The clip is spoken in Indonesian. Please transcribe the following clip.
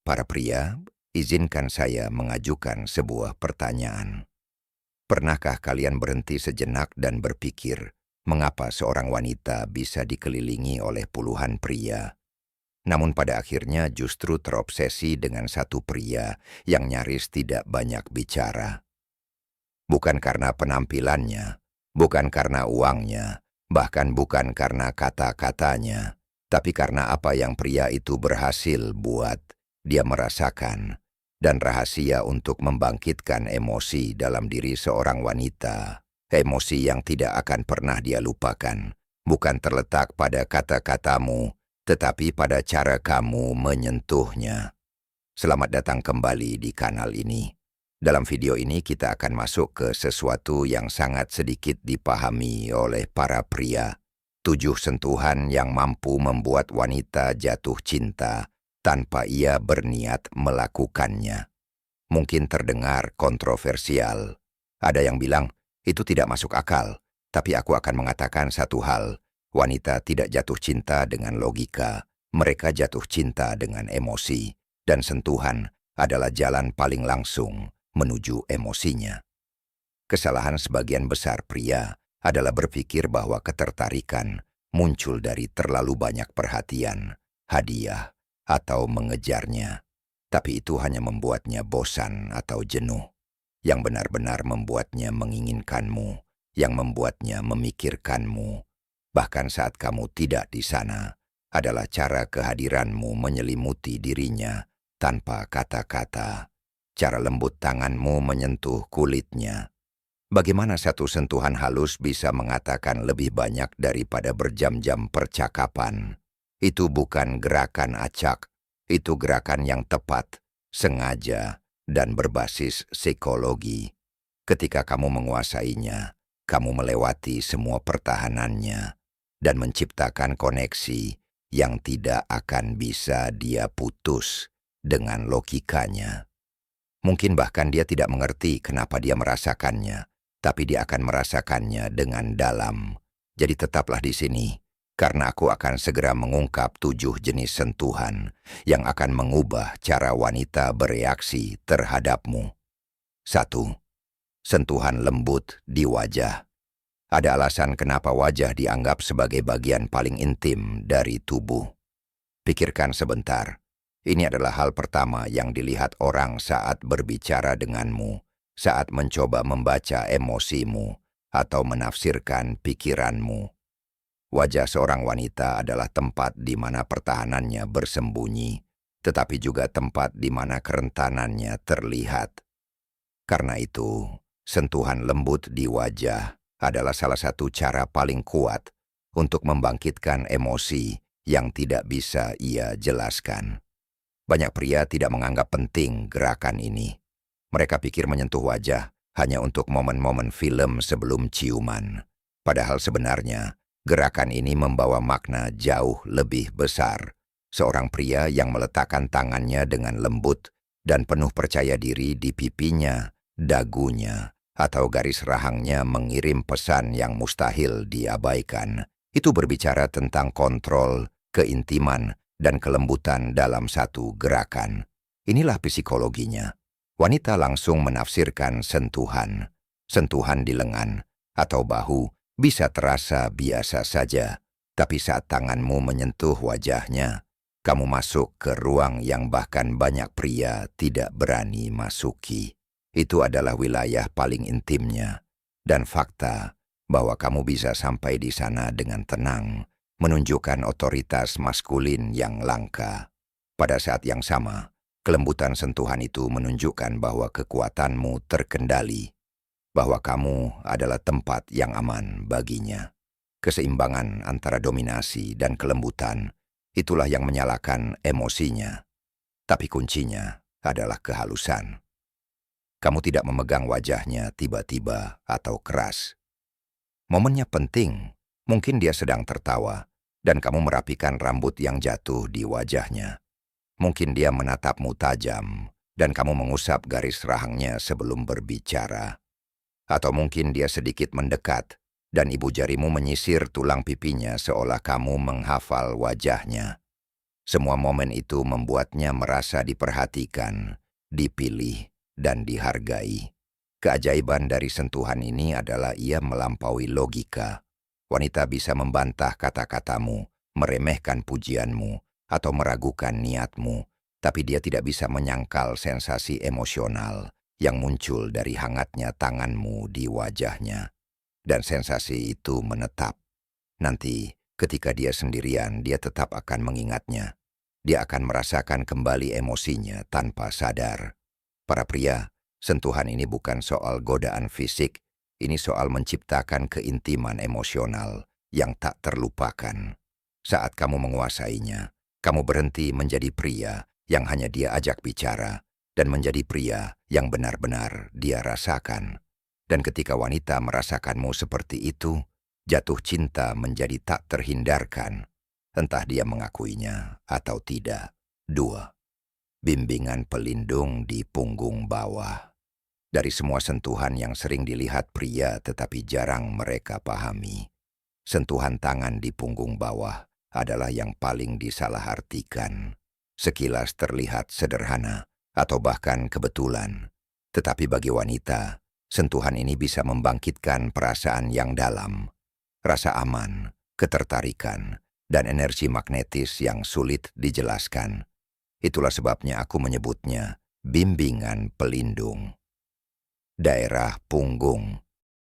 Para pria, izinkan saya mengajukan sebuah pertanyaan. Pernahkah kalian berhenti sejenak dan berpikir, mengapa seorang wanita bisa dikelilingi oleh puluhan pria, namun pada akhirnya justru terobsesi dengan satu pria yang nyaris tidak banyak bicara? Bukan karena penampilannya, bukan karena uangnya, bahkan bukan karena kata-katanya, tapi karena apa yang pria itu berhasil buat, dia merasakan, dan rahasia untuk membangkitkan emosi dalam diri seorang wanita. Emosi yang tidak akan pernah dia lupakan, bukan terletak pada kata-katamu, tetapi pada cara kamu menyentuhnya. Selamat datang kembali di kanal ini. Dalam video ini kita akan masuk ke sesuatu yang sangat sedikit dipahami oleh para pria. 7 sentuhan yang mampu membuat wanita jatuh cinta tanpa ia berniat melakukannya. Mungkin terdengar kontroversial. Ada yang bilang, itu tidak masuk akal, tapi aku akan mengatakan satu hal. Wanita tidak jatuh cinta dengan logika, mereka jatuh cinta dengan emosi, dan sentuhan adalah jalan paling langsung menuju emosinya. Kesalahan sebagian besar pria adalah berpikir bahwa ketertarikan muncul dari terlalu banyak perhatian, hadiah, atau mengejarnya. Tapi itu hanya membuatnya bosan atau jenuh. Yang benar-benar membuatnya menginginkanmu, yang membuatnya memikirkanmu, bahkan saat kamu tidak di sana, adalah cara kehadiranmu menyelimuti dirinya tanpa kata-kata. Cara lembut tanganmu menyentuh kulitnya. Bagaimana satu sentuhan halus bisa mengatakan lebih banyak daripada berjam-jam percakapan? Itu bukan gerakan acak, itu gerakan yang tepat, sengaja, dan berbasis psikologi. Ketika kamu menguasainya, kamu melewati semua pertahanannya dan menciptakan koneksi yang tidak akan bisa dia putus dengan logikanya. Mungkin bahkan dia tidak mengerti kenapa dia merasakannya, tapi dia akan merasakannya dengan dalam. Jadi tetaplah di sini, karena aku akan segera mengungkap 7 jenis sentuhan yang akan mengubah cara wanita bereaksi terhadapmu. 1. Sentuhan lembut di wajah. Ada alasan kenapa wajah dianggap sebagai bagian paling intim dari tubuh. Pikirkan sebentar. Ini adalah hal pertama yang dilihat orang saat berbicara denganmu, saat mencoba membaca emosimu, atau menafsirkan pikiranmu. Wajah seorang wanita adalah tempat di mana pertahanannya bersembunyi, tetapi juga tempat di mana kerentanannya terlihat. Karena itu, sentuhan lembut di wajah adalah salah satu cara paling kuat untuk membangkitkan emosi yang tidak bisa ia jelaskan. Banyak pria tidak menganggap penting gerakan ini. Mereka pikir menyentuh wajah hanya untuk momen-momen film sebelum ciuman. Padahal sebenarnya, gerakan ini membawa makna jauh lebih besar. Seorang pria yang meletakkan tangannya dengan lembut dan penuh percaya diri di pipinya, dagunya, atau garis rahangnya mengirim pesan yang mustahil diabaikan. Itu berbicara tentang kontrol, keintiman, dan kelembutan dalam satu gerakan. Inilah psikologinya. Wanita langsung menafsirkan sentuhan. Sentuhan di lengan atau bahu bisa terasa biasa saja, tapi saat tanganmu menyentuh wajahnya, kamu masuk ke ruang yang bahkan banyak pria tidak berani masuki. Itu adalah wilayah paling intimnya, dan fakta bahwa kamu bisa sampai di sana dengan tenang menunjukkan otoritas maskulin yang langka. Pada saat yang sama, kelembutan sentuhan itu menunjukkan bahwa kekuatanmu terkendali, bahwa kamu adalah tempat yang aman baginya. Keseimbangan antara dominasi dan kelembutan, itulah yang menyalakan emosinya. Tapi kuncinya adalah kehalusan. Kamu tidak memegang wajahnya tiba-tiba atau keras. Momennya penting. Mungkin dia sedang tertawa, dan kamu merapikan rambut yang jatuh di wajahnya. Mungkin dia menatapmu tajam, dan kamu mengusap garis rahangnya sebelum berbicara. Atau mungkin dia sedikit mendekat, dan ibu jarimu menyisir tulang pipinya seolah kamu menghafal wajahnya. Semua momen itu membuatnya merasa diperhatikan, dipilih, dan dihargai. Keajaiban dari sentuhan ini adalah ia melampaui logika. Wanita bisa membantah kata-katamu, meremehkan pujianmu, atau meragukan niatmu, tapi dia tidak bisa menyangkal sensasi emosional yang muncul dari hangatnya tanganmu di wajahnya. Dan sensasi itu menetap. Nanti, ketika dia sendirian, dia tetap akan mengingatnya. Dia akan merasakan kembali emosinya tanpa sadar. Para pria, sentuhan ini bukan soal godaan fisik, ini soal menciptakan keintiman emosional yang tak terlupakan. Saat kamu menguasainya, kamu berhenti menjadi pria yang hanya dia ajak bicara, dan menjadi pria yang benar-benar dia rasakan. Dan ketika wanita merasakanmu seperti itu, jatuh cinta menjadi tak terhindarkan, entah dia mengakuinya atau tidak. 2. Bimbingan pelindung di punggung bawah. Dari semua sentuhan yang sering dilihat pria tetapi jarang mereka pahami, sentuhan tangan di punggung bawah adalah yang paling disalahartikan. Sekilas terlihat sederhana atau bahkan kebetulan, tetapi bagi wanita, sentuhan ini bisa membangkitkan perasaan yang dalam, rasa aman, ketertarikan, dan energi magnetis yang sulit dijelaskan. Itulah sebabnya aku menyebutnya bimbingan pelindung. Daerah punggung